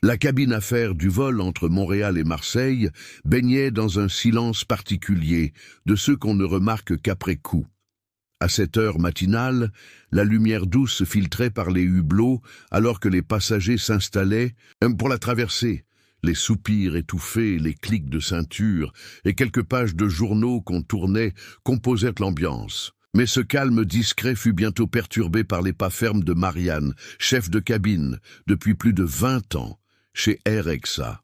La cabine affaires du vol entre Montréal et Marseille baignait dans un silence particulier, de ceux qu'on ne remarque qu'après coup. À cette heure matinale, la lumière douce filtrait par les hublots alors que les passagers s'installaient pour la traversée. Les soupirs étouffés, les clics de ceinture et quelques pages de journaux qu'on tournait composaient l'ambiance. Mais ce calme discret fut bientôt perturbé par les pas fermes de Marianne, chef de cabine, depuis plus de 20 ans, chez RXA.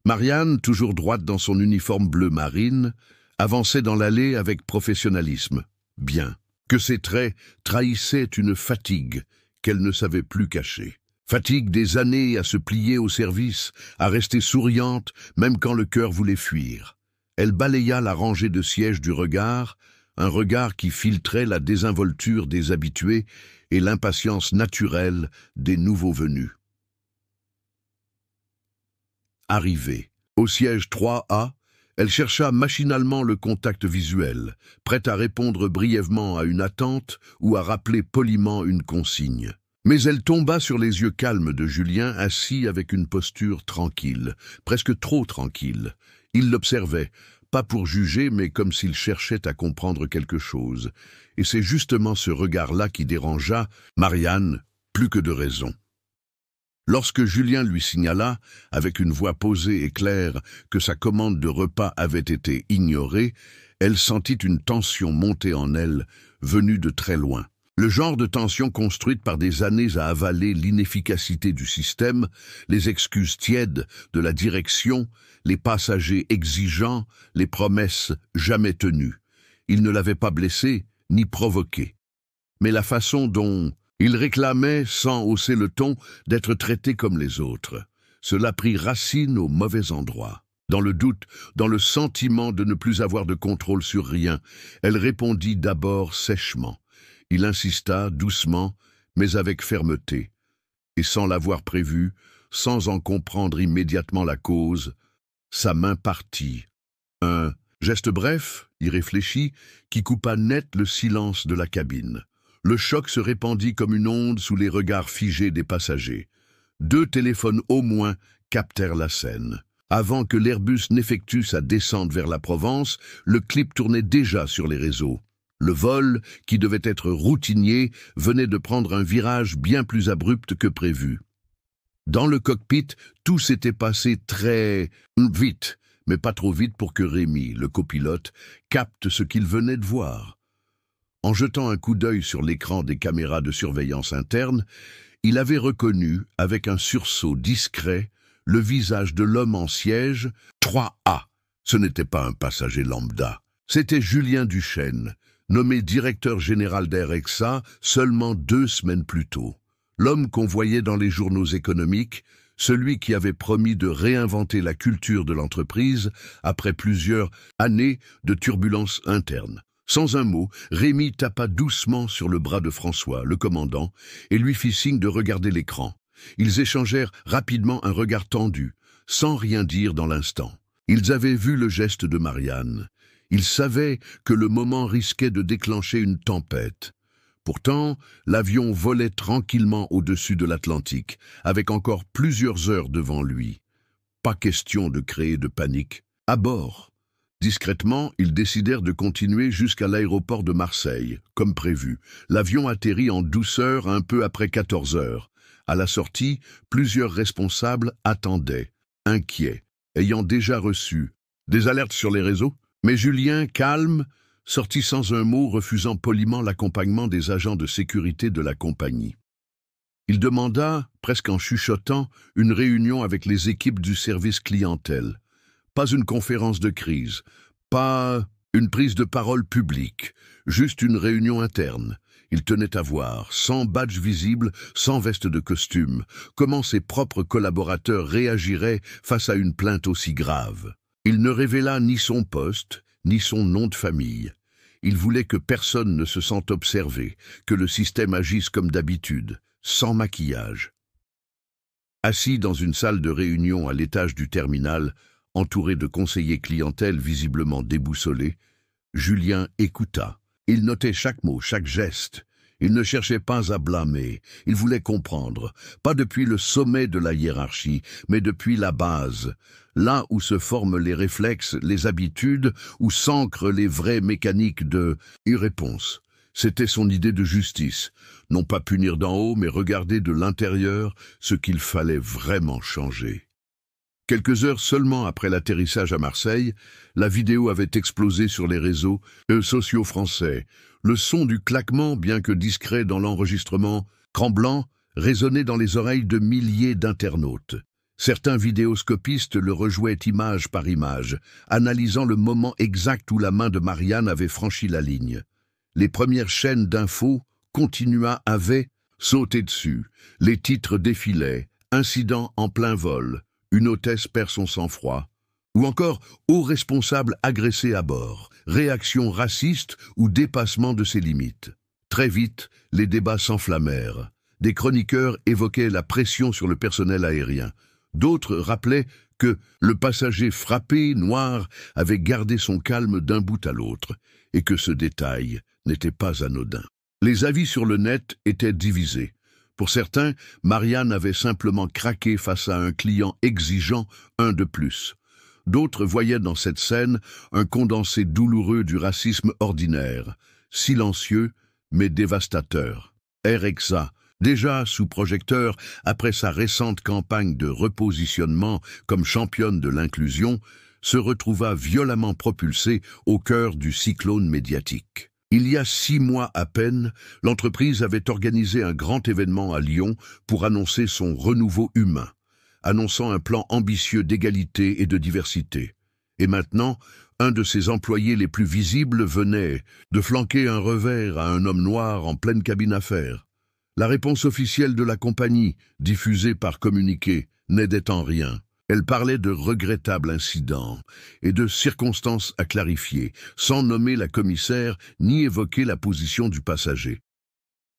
Marianne, toujours droite dans son uniforme bleu marine, avançait dans l'allée avec professionnalisme. Bien que ses traits trahissaient une fatigue qu'elle ne savait plus cacher. Fatigue des années à se plier au service, à rester souriante, même quand le cœur voulait fuir. Elle balaya la rangée de sièges du regard, un regard qui filtrait la désinvolture des habitués et l'impatience naturelle des nouveaux venus. Arrivée au siège 3A, elle chercha machinalement le contact visuel, prête à répondre brièvement à une attente ou à rappeler poliment une consigne. Mais elle tomba sur les yeux calmes de Julien, assis avec une posture tranquille, presque trop tranquille. Il l'observait, pas pour juger, mais comme s'il cherchait à comprendre quelque chose. Et c'est justement ce regard-là qui dérangea Marianne, plus que de raison. Lorsque Julien lui signala, avec une voix posée et claire, que sa commande de repas avait été ignorée, elle sentit une tension monter en elle, venue de très loin. Le genre de tension construite par des années à avaler l'inefficacité du système, les excuses tièdes de la direction, les passagers exigeants, les promesses jamais tenues. Il ne l'avait pas blessé, ni provoqué. Mais la façon dont il réclamait, sans hausser le ton, d'être traité comme les autres. Cela prit racine au mauvais endroit. Dans le doute, dans le sentiment de ne plus avoir de contrôle sur rien, elle répondit d'abord sèchement. Il insista doucement, mais avec fermeté. Et sans l'avoir prévu, sans en comprendre immédiatement la cause, sa main partit. Un geste bref, irréfléchi, qui coupa net le silence de la cabine. Le choc se répandit comme une onde sous les regards figés des passagers. 2 téléphones au moins captèrent la scène. Avant que l'Airbus n'effectue sa descente vers la Provence, le clip tournait déjà sur les réseaux. Le vol, qui devait être routinier, venait de prendre un virage bien plus abrupt que prévu. Dans le cockpit, tout s'était passé très vite, mais pas trop vite pour que Rémi, le copilote, capte ce qu'il venait de voir. En jetant un coup d'œil sur l'écran des caméras de surveillance interne, il avait reconnu, avec un sursaut discret, le visage de l'homme en siège 3A. Ce n'était pas un passager lambda. C'était Julien Duchesne, nommé directeur général d'RXA seulement 2 semaines plus tôt. L'homme qu'on voyait dans les journaux économiques, celui qui avait promis de réinventer la culture de l'entreprise après plusieurs années de turbulences internes. Sans un mot, Rémi tapa doucement sur le bras de François, le commandant, et lui fit signe de regarder l'écran. Ils échangèrent rapidement un regard tendu, sans rien dire dans l'instant. Ils avaient vu le geste de Marianne. Ils savaient que le moment risquait de déclencher une tempête. Pourtant, l'avion volait tranquillement au-dessus de l'Atlantique, avec encore plusieurs heures devant lui. Pas question de créer de panique. À bord, discrètement, ils décidèrent de continuer jusqu'à l'aéroport de Marseille, comme prévu. L'avion atterrit en douceur un peu après 14 heures. À la sortie, plusieurs responsables attendaient, inquiets, ayant déjà reçu des alertes sur les réseaux. Mais Julien, calme, sortit sans un mot, refusant poliment l'accompagnement des agents de sécurité de la compagnie. Il demanda, presque en chuchotant, une réunion avec les équipes du service clientèle. Pas une conférence de crise, pas une prise de parole publique, juste une réunion interne. Il tenait à voir, sans badge visible, sans veste de costume, comment ses propres collaborateurs réagiraient face à une plainte aussi grave. Il ne révéla ni son poste, ni son nom de famille. Il voulait que personne ne se sente observé, que le système agisse comme d'habitude, sans maquillage. Assis dans une salle de réunion à l'étage du terminal, entouré de conseillers clientèle visiblement déboussolés, Julien écouta. Il notait chaque mot, chaque geste, Il ne cherchait pas à blâmer, il voulait comprendre, pas depuis le sommet de la hiérarchie, mais depuis la base, là où se forment les réflexes, les habitudes, où s'ancrent les vraies mécaniques de réponse. C'était son idée de justice, non pas punir d'en haut, mais regarder de l'intérieur ce qu'il fallait vraiment changer. Quelques heures seulement après l'atterrissage à Marseille, la vidéo avait explosé sur les réseaux sociaux français. Le son du claquement, bien que discret dans l'enregistrement, tremblant, résonnait dans les oreilles de milliers d'internautes. Certains vidéoscopistes le rejouaient image par image, analysant le moment exact où la main de Marianne avait franchi la ligne. Les premières chaînes d'infos avaient sauté dessus. Les titres défilaient, incident en plein vol, une hôtesse perd son sang-froid, ou encore haut responsable agressé à bord, réaction raciste ou dépassement de ses limites. Très vite, les débats s'enflammèrent. Des chroniqueurs évoquaient la pression sur le personnel aérien. D'autres rappelaient que le passager frappé, noir, avait gardé son calme d'un bout à l'autre, et que ce détail n'était pas anodin. Les avis sur le net étaient divisés. Pour certains, Marianne avait simplement craqué face à un client exigeant, un de plus. D'autres voyaient dans cette scène un condensé douloureux du racisme ordinaire, silencieux mais dévastateur. RXA, déjà sous projecteur après sa récente campagne de repositionnement comme championne de l'inclusion, se retrouva violemment propulsée au cœur du cyclone médiatique. Il y a 6 mois à peine, l'entreprise avait organisé un grand événement à Lyon pour annoncer son renouveau humain, annonçant un plan ambitieux d'égalité et de diversité. Et maintenant, un de ses employés les plus visibles venait de flanquer un revers à un homme noir en pleine cabine affaires. La réponse officielle de la compagnie, diffusée par communiqué, n'aidait en rien. Elle parlait de regrettables incidents et de circonstances à clarifier, sans nommer la commissaire ni évoquer la position du passager.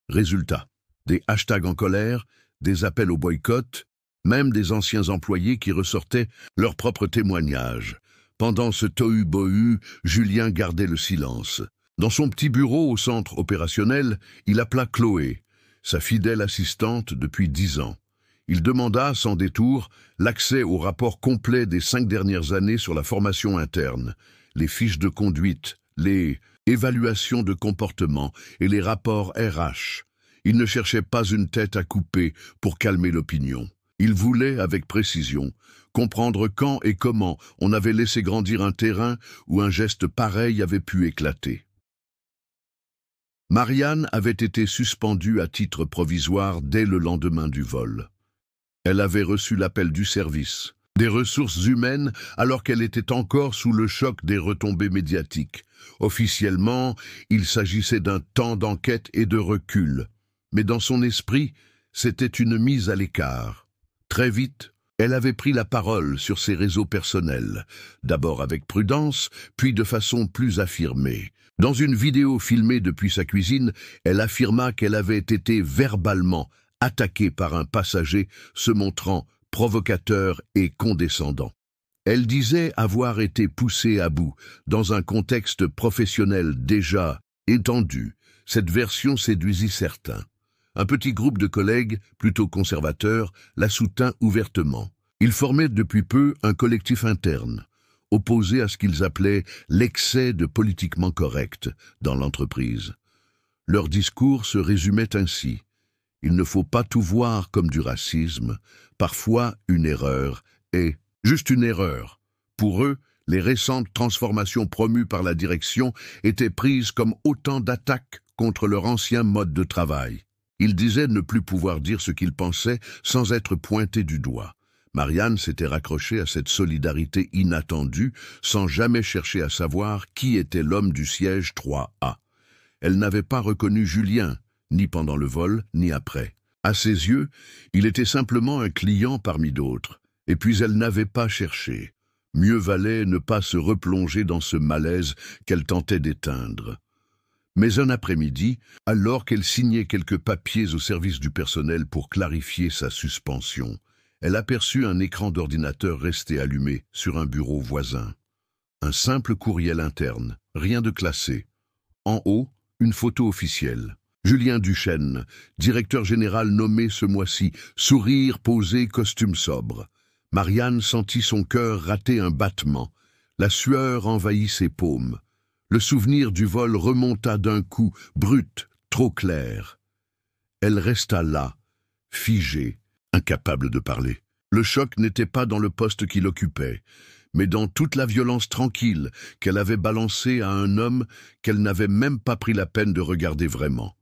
Résultat, des hashtags en colère, des appels au boycott, même des anciens employés qui ressortaient leurs propres témoignages. Pendant ce tohu-bohu, Julien gardait le silence. Dans son petit bureau au centre opérationnel, il appela Chloé, sa fidèle assistante depuis 10 ans. Il demanda, sans détour, l'accès au rapport complet des 5 dernières années sur la formation interne, les fiches de conduite, les évaluations de comportement et les rapports RH. Il ne cherchait pas une tête à couper pour calmer l'opinion. Il voulait, avec précision, comprendre quand et comment on avait laissé grandir un terrain où un geste pareil avait pu éclater. Marianne avait été suspendue à titre provisoire dès le lendemain du vol. Elle avait reçu l'appel du service, des ressources humaines, alors qu'elle était encore sous le choc des retombées médiatiques. Officiellement, il s'agissait d'un temps d'enquête et de recul. Mais dans son esprit, c'était une mise à l'écart. Très vite, elle avait pris la parole sur ses réseaux personnels, d'abord avec prudence, puis de façon plus affirmée. Dans une vidéo filmée depuis sa cuisine, elle affirma qu'elle avait été verbalement attaquée par un passager se montrant provocateur et condescendant. Elle disait avoir été poussée à bout, dans un contexte professionnel déjà étendu. Cette version séduisit certains. Un petit groupe de collègues, plutôt conservateurs, la soutint ouvertement. Ils formaient depuis peu un collectif interne, opposé à ce qu'ils appelaient l'excès de politiquement correct dans l'entreprise. Leur discours se résumait ainsi. Il ne faut pas tout voir comme du racisme. Parfois, une erreur est juste une erreur. Pour eux, les récentes transformations promues par la direction étaient prises comme autant d'attaques contre leur ancien mode de travail. Ils disaient ne plus pouvoir dire ce qu'ils pensaient sans être pointés du doigt. Marianne s'était raccrochée à cette solidarité inattendue sans jamais chercher à savoir qui était l'homme du siège 3A. Elle n'avait pas reconnu Julien, ni pendant le vol, ni après. À ses yeux, il était simplement un client parmi d'autres, et puis elle n'avait pas cherché. Mieux valait ne pas se replonger dans ce malaise qu'elle tentait d'éteindre. Mais un après-midi, alors qu'elle signait quelques papiers au service du personnel pour clarifier sa suspension, elle aperçut un écran d'ordinateur resté allumé sur un bureau voisin. Un simple courriel interne, rien de classé. En haut, une photo officielle. Julien Duchesne, directeur général nommé ce mois-ci, sourire posé, costume sobre. Marianne sentit son cœur rater un battement. La sueur envahit ses paumes. Le souvenir du vol remonta d'un coup, brut, trop clair. Elle resta là, figée, incapable de parler. Le choc n'était pas dans le poste qu'il occupait, mais dans toute la violence tranquille qu'elle avait balancée à un homme qu'elle n'avait même pas pris la peine de regarder vraiment.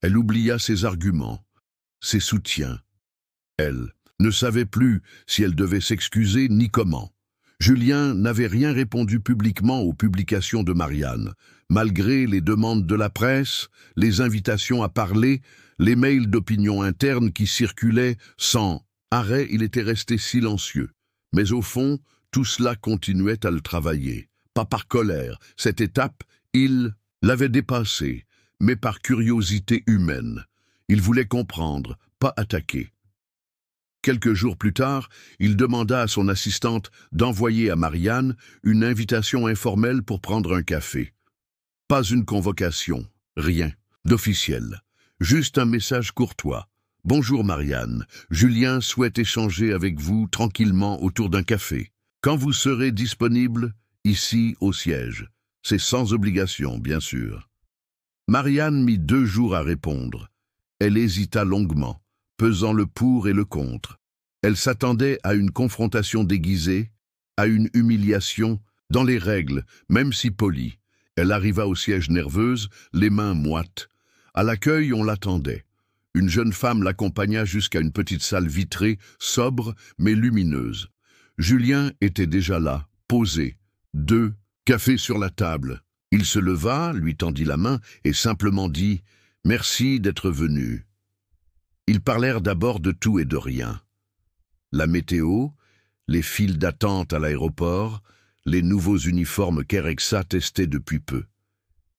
Elle oublia ses arguments, ses soutiens. Elle ne savait plus si elle devait s'excuser ni comment. Julien n'avait rien répondu publiquement aux publications de Marianne, malgré les demandes de la presse, les invitations à parler, les mails d'opinion interne qui circulaient sans arrêt. Il était resté silencieux. Mais au fond, tout cela continuait à le travailler. Pas par colère, cette étape, il l'avait dépassée, mais par curiosité humaine. Il voulait comprendre, pas attaquer. Quelques jours plus tard, il demanda à son assistante d'envoyer à Marianne une invitation informelle pour prendre un café. Pas une convocation, rien d'officiel, juste un message courtois. « Bonjour Marianne, Julien souhaite échanger avec vous tranquillement autour d'un café. Quand vous serez disponible, ici au siège. C'est sans obligation, bien sûr. » Marianne mit 2 jours à répondre. Elle hésita longuement, pesant le pour et le contre. Elle s'attendait à une confrontation déguisée, à une humiliation, dans les règles, même si polie. Elle arriva au siège nerveuse, les mains moites. À l'accueil, on l'attendait. Une jeune femme l'accompagna jusqu'à une petite salle vitrée, sobre mais lumineuse. Julien était déjà là, posé, 2 cafés sur la table. Il se leva, lui tendit la main et simplement dit « Merci d'être venu ». Ils parlèrent d'abord de tout et de rien. La météo, les files d'attente à l'aéroport, les nouveaux uniformes qu'Erexa testait depuis peu.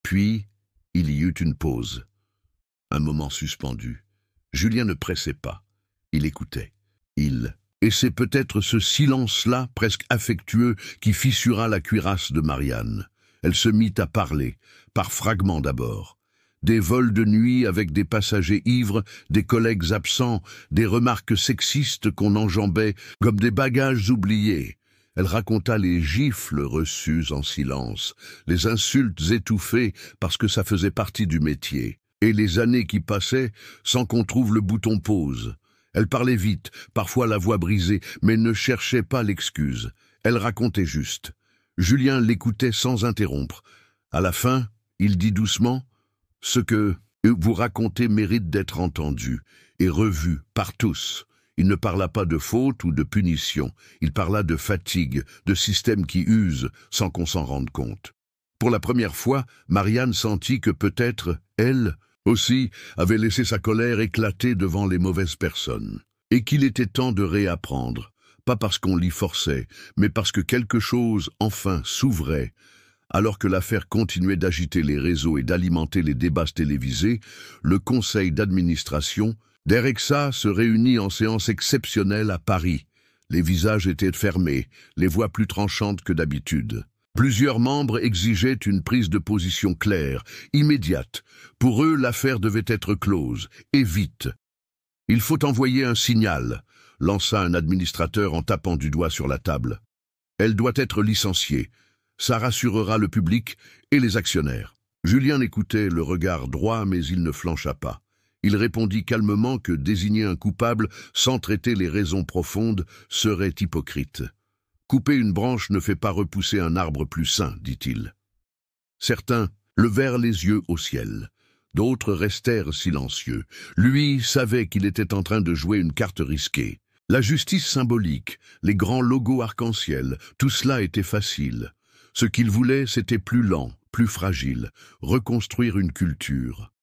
Puis, il y eut une pause. Un moment suspendu. Julien ne pressait pas. Il écoutait. Et c'est peut-être ce silence-là, presque affectueux, qui fissura la cuirasse de Marianne. Elle se mit à parler, par fragments d'abord. Des vols de nuit avec des passagers ivres, des collègues absents, des remarques sexistes qu'on enjambait comme des bagages oubliés. Elle raconta les gifles reçues en silence, les insultes étouffées parce que ça faisait partie du métier, et les années qui passaient sans qu'on trouve le bouton pause. Elle parlait vite, parfois la voix brisée, mais ne cherchait pas l'excuse. Elle racontait juste. Julien l'écoutait sans interrompre. À la fin, il dit doucement « Ce que vous racontez mérite d'être entendu et revu par tous. » Il ne parla pas de faute ou de punition. Il parla de fatigue, de système qui use sans qu'on s'en rende compte. Pour la première fois, Marianne sentit que peut-être, elle aussi, avait laissé sa colère éclater devant les mauvaises personnes. Et qu'il était temps de réapprendre. Pas parce qu'on l'y forçait, mais parce que quelque chose, enfin, s'ouvrait. Alors que l'affaire continuait d'agiter les réseaux et d'alimenter les débats télévisés, le conseil d'administration d'Erexa se réunit en séance exceptionnelle à Paris. Les visages étaient fermés, les voix plus tranchantes que d'habitude. Plusieurs membres exigeaient une prise de position claire, immédiate. Pour eux, l'affaire devait être close, et vite. « Il faut envoyer un signal », lança un administrateur en tapant du doigt sur la table. « Elle doit être licenciée. Ça rassurera le public et les actionnaires. » Julien écoutait, le regard droit, mais il ne flancha pas. Il répondit calmement que désigner un coupable sans traiter les raisons profondes serait hypocrite. « Couper une branche ne fait pas repousser un arbre plus sain, dit-il. » Certains levèrent les yeux au ciel. D'autres restèrent silencieux. Lui savait qu'il était en train de jouer une carte risquée. La justice symbolique, les grands logos arc-en-ciel, tout cela était facile. Ce qu'il voulait, c'était plus lent, plus fragile, reconstruire une culture.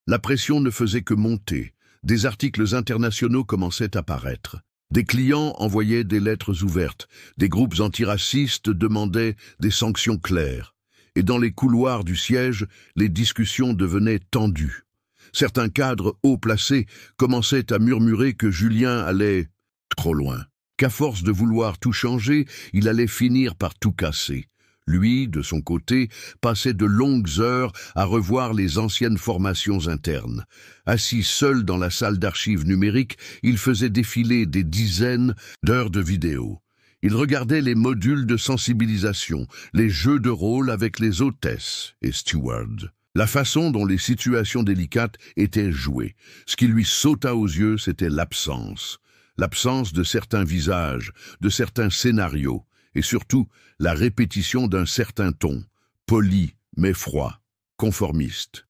La pression ne faisait que monter. Des articles internationaux commençaient à paraître. Des clients envoyaient des lettres ouvertes. Des groupes antiracistes demandaient des sanctions claires. Et dans les couloirs du siège, les discussions devenaient tendues. Certains cadres haut placés commençaient à murmurer que Julien allait trop loin, qu'à force de vouloir tout changer, il allait finir par tout casser. Lui, de son côté, passait de longues heures à revoir les anciennes formations internes. Assis seul dans la salle d'archives numériques, il faisait défiler des dizaines d'heures de vidéos. Il regardait les modules de sensibilisation, les jeux de rôle avec les hôtesses et stewards. La façon dont les situations délicates étaient jouées. Ce qui lui sauta aux yeux, c'était l'absence. L'absence de certains visages, de certains scénarios, et surtout la répétition d'un certain ton, poli mais froid, conformiste.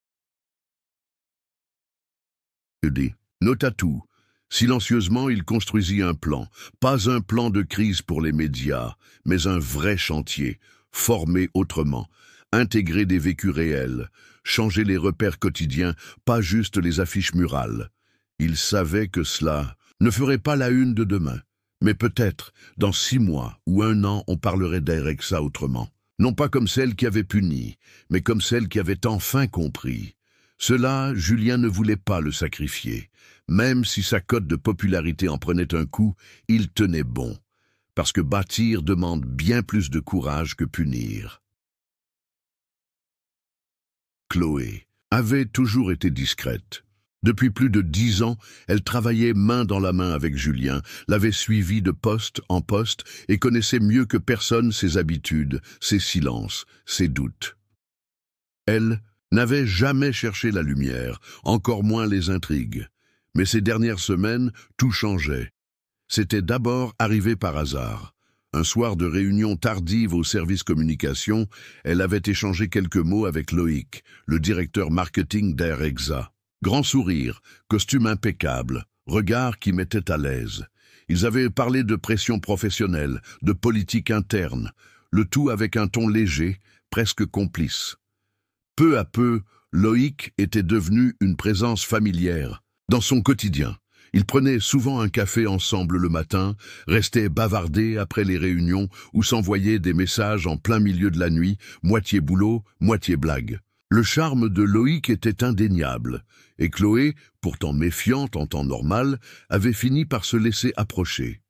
Nota tout. Silencieusement, il construisit un plan, pas un plan de crise pour les médias, mais un vrai chantier, formé autrement, intégrer des vécus réels, changer les repères quotidiens, pas juste les affiches murales. Il savait que cela ne ferait pas la une de demain, mais peut-être, dans 6 mois ou 1 an, on parlerait d'Airexa autrement. Non pas comme celle qui avait puni, mais comme celle qui avait enfin compris. Cela, Julien ne voulait pas le sacrifier. Même si sa cote de popularité en prenait un coup, il tenait bon. Parce que bâtir demande bien plus de courage que punir. Chloé avait toujours été discrète. Depuis plus de 10 ans, elle travaillait main dans la main avec Julien, l'avait suivi de poste en poste et connaissait mieux que personne ses habitudes, ses silences, ses doutes. Elle n'avait jamais cherché la lumière, encore moins les intrigues. Mais ces dernières semaines, tout changeait. C'était d'abord arrivé par hasard. Un soir de réunion tardive au service communication, elle avait échangé quelques mots avec Loïc, le directeur marketing d'Airexa. Grand sourire, costume impeccable, regard qui mettait à l'aise. Ils avaient parlé de pression professionnelle, de politique interne, le tout avec un ton léger, presque complice. Peu à peu, Loïc était devenu une présence familière dans son quotidien. Ils prenaient souvent un café ensemble le matin, restaient bavardés après les réunions ou s'envoyaient des messages en plein milieu de la nuit, moitié boulot, moitié blague. Le charme de Loïc était indéniable, et Chloé, pourtant méfiante en temps normal, avait fini par se laisser approcher.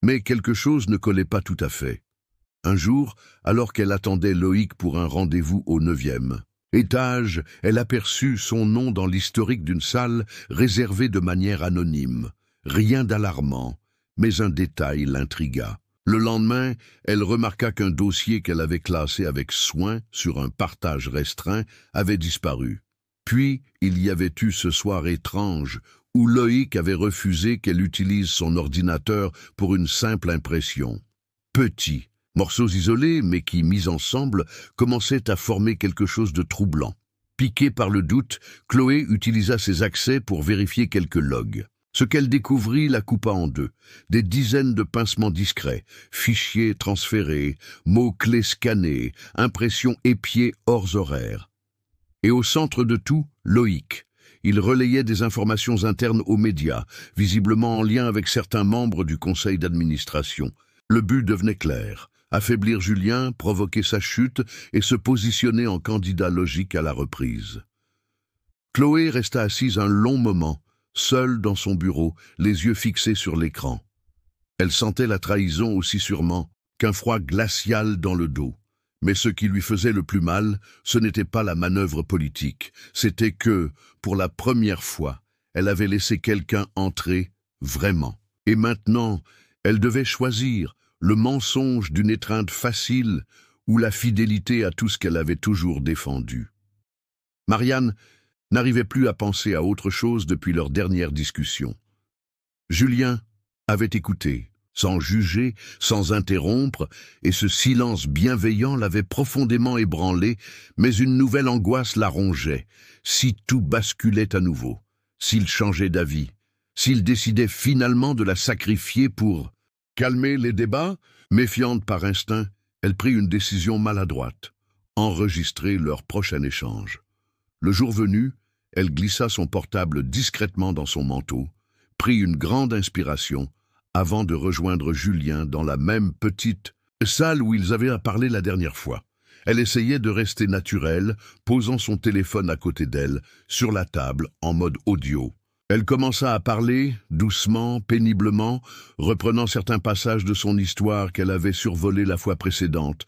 Mais quelque chose ne collait pas tout à fait. Un jour, alors qu'elle attendait Loïc pour un rendez-vous au 9e étage, elle aperçut son nom dans l'historique d'une salle réservée de manière anonyme. Rien d'alarmant, mais un détail l'intrigua. Le lendemain, elle remarqua qu'un dossier qu'elle avait classé avec soin sur un partage restreint avait disparu. Puis, il y avait eu ce soir étrange où Loïc avait refusé qu'elle utilise son ordinateur pour une simple impression. Petit, morceaux isolés, mais qui, mis ensemble, commençaient à former quelque chose de troublant. Piquée par le doute, Chloé utilisa ses accès pour vérifier quelques logs. Ce qu'elle découvrit la coupa en deux. Des dizaines de pincements discrets, fichiers transférés, mots-clés scannés, impressions épiées hors horaire. Et au centre de tout, Loïc. Il relayait des informations internes aux médias, visiblement en lien avec certains membres du conseil d'administration. Le but devenait clair. Affaiblir Julien, provoquer sa chute et se positionner en candidat logique à la reprise. Chloé resta assise un long moment, seule dans son bureau, les yeux fixés sur l'écran. Elle sentait la trahison aussi sûrement qu'un froid glacial dans le dos. Mais ce qui lui faisait le plus mal, ce n'était pas la manœuvre politique, c'était que, pour la première fois, elle avait laissé quelqu'un entrer vraiment. Et maintenant, elle devait choisir le mensonge d'une étreinte facile ou la fidélité à tout ce qu'elle avait toujours défendu. Marianne n'arrivait plus à penser à autre chose depuis leur dernière discussion. Julien avait écouté, sans juger, sans interrompre, et ce silence bienveillant l'avait profondément ébranlée, mais une nouvelle angoisse la rongeait. Si tout basculait à nouveau, s'il changeait d'avis, s'il décidait finalement de la sacrifier pour calmer les débats, méfiante par instinct, elle prit une décision maladroite, enregistrer leur prochain échange. Le jour venu, elle glissa son portable discrètement dans son manteau, prit une grande inspiration, avant de rejoindre Julien dans la même petite salle où ils avaient parlé la dernière fois. Elle essayait de rester naturelle, posant son téléphone à côté d'elle, sur la table, en mode audio. Elle commença à parler, doucement, péniblement, reprenant certains passages de son histoire qu'elle avait survolés la fois précédente.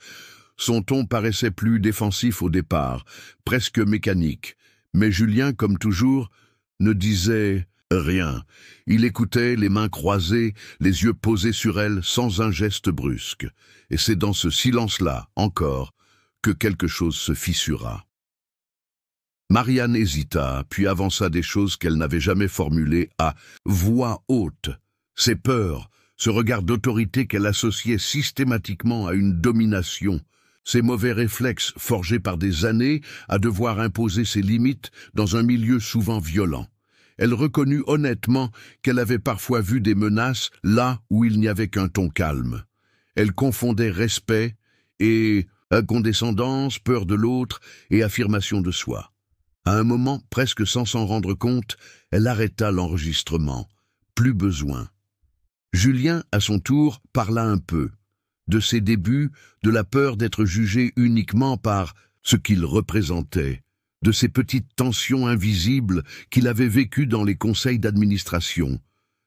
Son ton paraissait plus défensif au départ, presque mécanique. Mais Julien, comme toujours, ne disait rien. Il écoutait, les mains croisées, les yeux posés sur elle, sans un geste brusque. Et c'est dans ce silence-là, encore, que quelque chose se fissura. Marianne hésita, puis avança des choses qu'elle n'avait jamais formulées à voix haute. Ses peurs, ce regard d'autorité qu'elle associait systématiquement à une domination, ses mauvais réflexes forgés par des années à devoir imposer ses limites dans un milieu souvent violent. Elle reconnut honnêtement qu'elle avait parfois vu des menaces là où il n'y avait qu'un ton calme. Elle confondait respect et condescendance, peur de l'autre et affirmation de soi. À un moment, presque sans s'en rendre compte, elle arrêta l'enregistrement. Plus besoin. Julien, à son tour, parla un peu. De ses débuts, de la peur d'être jugé uniquement par ce qu'il représentait, de ces petites tensions invisibles qu'il avait vécues dans les conseils d'administration,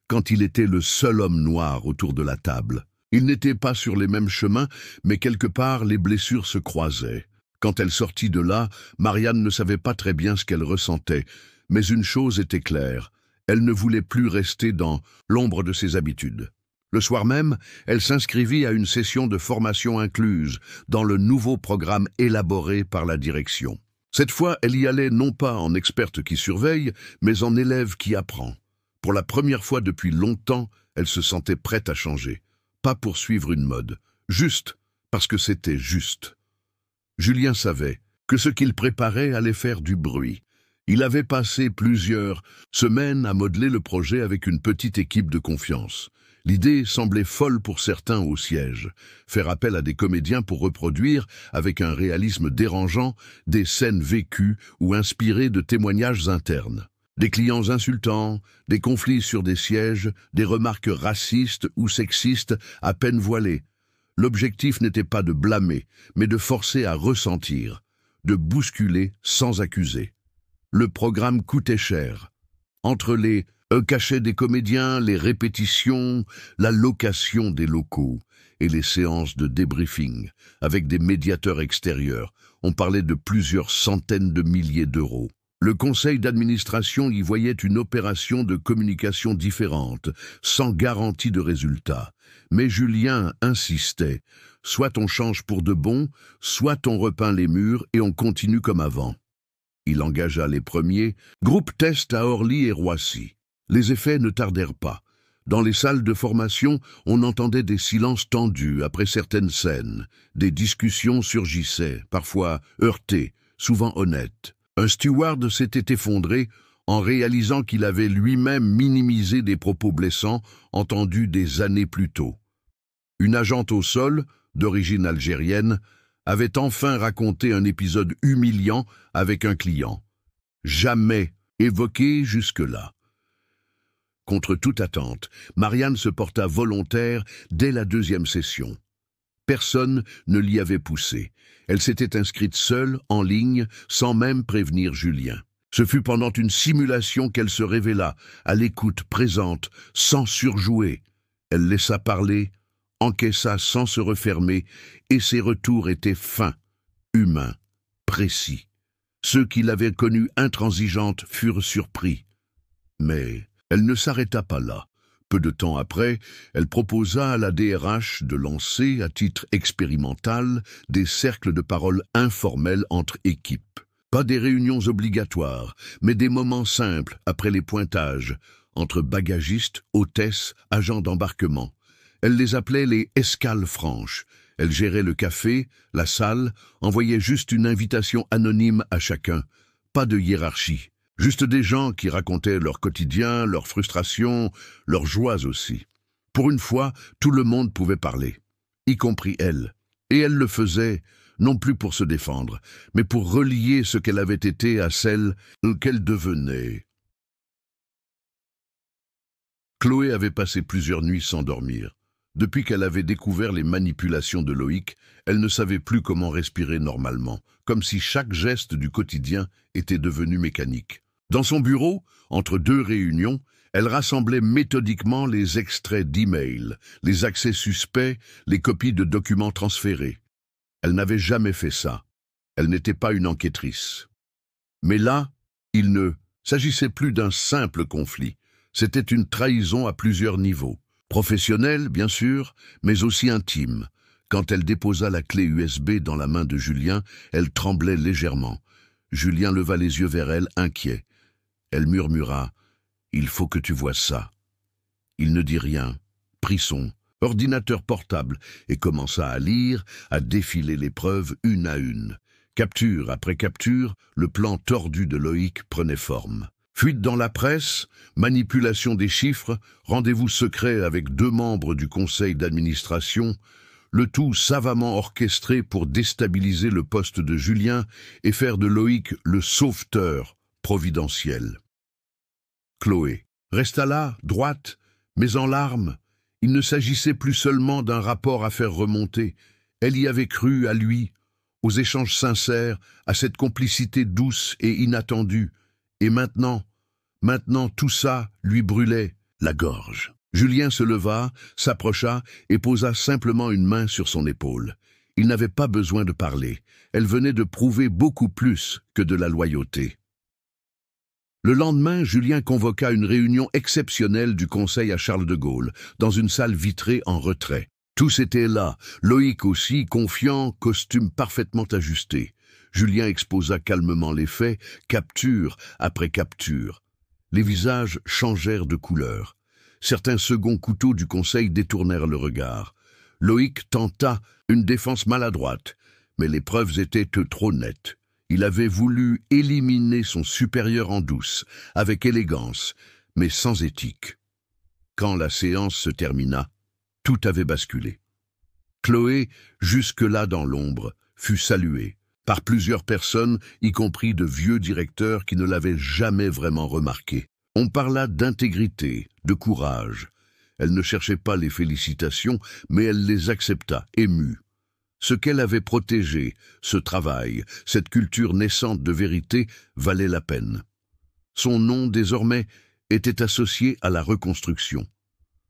quand il était le seul homme noir autour de la table. Ils n'étaient pas sur les mêmes chemins, mais quelque part les blessures se croisaient. Quand elle sortit de là, Marianne ne savait pas très bien ce qu'elle ressentait, mais une chose était claire, elle ne voulait plus rester dans l'ombre de ses habitudes. Le soir même, elle s'inscrivit à une session de formation incluse dans le nouveau programme élaboré par la direction. Cette fois, elle y allait non pas en experte qui surveille, mais en élève qui apprend. Pour la première fois depuis longtemps, elle se sentait prête à changer. Pas pour suivre une mode, juste parce que c'était juste. Julien savait que ce qu'il préparait allait faire du bruit. Il avait passé plusieurs semaines à modeler le projet avec une petite équipe de confiance. L'idée semblait folle pour certains au siège. Faire appel à des comédiens pour reproduire, avec un réalisme dérangeant, des scènes vécues ou inspirées de témoignages internes. Des clients insultants, des conflits sur des sièges, des remarques racistes ou sexistes à peine voilées. L'objectif n'était pas de blâmer, mais de forcer à ressentir, de bousculer sans accuser. Le programme coûtait cher. Entre les cachets des comédiens, les répétitions, la location des locaux et les séances de débriefing avec des médiateurs extérieurs, on parlait de plusieurs centaines de milliers d'euros. Le conseil d'administration y voyait une opération de communication différente, sans garantie de résultat. Mais Julien insistait. Soit on change pour de bon, soit on repeint les murs et on continue comme avant. Il engagea les premiers, groupe test à Orly et Roissy. Les effets ne tardèrent pas. Dans les salles de formation, on entendait des silences tendus après certaines scènes. Des discussions surgissaient, parfois heurtées, souvent honnêtes. Un steward s'était effondré en réalisant qu'il avait lui-même minimisé des propos blessants entendus des années plus tôt. Une agente au sol, d'origine algérienne, avait enfin raconté un épisode humiliant avec un client. Jamais évoqué jusque-là. Contre toute attente, Marianne se porta volontaire dès la deuxième session. Personne ne l'y avait poussée. Elle s'était inscrite seule, en ligne, sans même prévenir Julien. Ce fut pendant une simulation qu'elle se révéla, à l'écoute présente, sans surjouer. Elle laissa parler, encaissa sans se refermer, et ses retours étaient fins, humains, précis. Ceux qui l'avaient connue intransigeante furent surpris. Mais elle ne s'arrêta pas là. Peu de temps après, elle proposa à la DRH de lancer, à titre expérimental, des cercles de parole informels entre équipes. Pas des réunions obligatoires, mais des moments simples après les pointages, entre bagagistes, hôtesses, agents d'embarquement. Elle les appelait les escales franches. Elle gérait le café, la salle, envoyait juste une invitation anonyme à chacun. Pas de hiérarchie. Juste des gens qui racontaient leur quotidien, leurs frustrations, leurs joies aussi. Pour une fois, tout le monde pouvait parler, y compris elle. Et elle le faisait, non plus pour se défendre, mais pour relier ce qu'elle avait été à celle qu'elle devenait. Chloé avait passé plusieurs nuits sans dormir. Depuis qu'elle avait découvert les manipulations de Loïc, elle ne savait plus comment respirer normalement, comme si chaque geste du quotidien était devenu mécanique. Dans son bureau, entre deux réunions, elle rassemblait méthodiquement les extraits d'emails, les accès suspects, les copies de documents transférés. Elle n'avait jamais fait ça. Elle n'était pas une enquêtrice. Mais là, il ne s'agissait plus d'un simple conflit. C'était une trahison à plusieurs niveaux. Professionnelle, bien sûr, mais aussi intime. Quand elle déposa la clé USB dans la main de Julien, elle tremblait légèrement. Julien leva les yeux vers elle, inquiet. Elle murmura « Il faut que tu vois ça ». Il ne dit rien, prit son ordinateur portable et commença à lire, à défiler les preuves une à une. Capture après capture, le plan tordu de Loïc prenait forme. Fuite dans la presse, manipulation des chiffres, rendez-vous secret avec 2 membres du conseil d'administration, le tout savamment orchestré pour déstabiliser le poste de Julien et faire de Loïc le sauveteur providentiel. Chloé resta là, droite, mais en larmes. Il ne s'agissait plus seulement d'un rapport à faire remonter. Elle y avait cru à lui, aux échanges sincères, à cette complicité douce et inattendue. Et maintenant tout ça lui brûlait la gorge. Julien se leva, s'approcha et posa simplement une main sur son épaule. Il n'avait pas besoin de parler. Elle venait de prouver beaucoup plus que de la loyauté. Le lendemain, Julien convoqua une réunion exceptionnelle du Conseil à Charles de Gaulle, dans une salle vitrée en retrait. Tous étaient là, Loïc aussi, confiant, costume parfaitement ajusté. Julien exposa calmement les faits, capture après capture. Les visages changèrent de couleur. Certains seconds couteaux du Conseil détournèrent le regard. Loïc tenta une défense maladroite, mais les preuves étaient trop nettes. Il avait voulu éliminer son supérieur en douce, avec élégance, mais sans éthique. Quand la séance se termina, tout avait basculé. Chloé, jusque-là dans l'ombre, fut saluée par plusieurs personnes, y compris de vieux directeurs qui ne l'avaient jamais vraiment remarqué. On parla d'intégrité, de courage. Elle ne cherchait pas les félicitations, mais elle les accepta, émue. Ce qu'elle avait protégé, ce travail, cette culture naissante de vérité, valait la peine. Son nom, désormais, était associé à la reconstruction.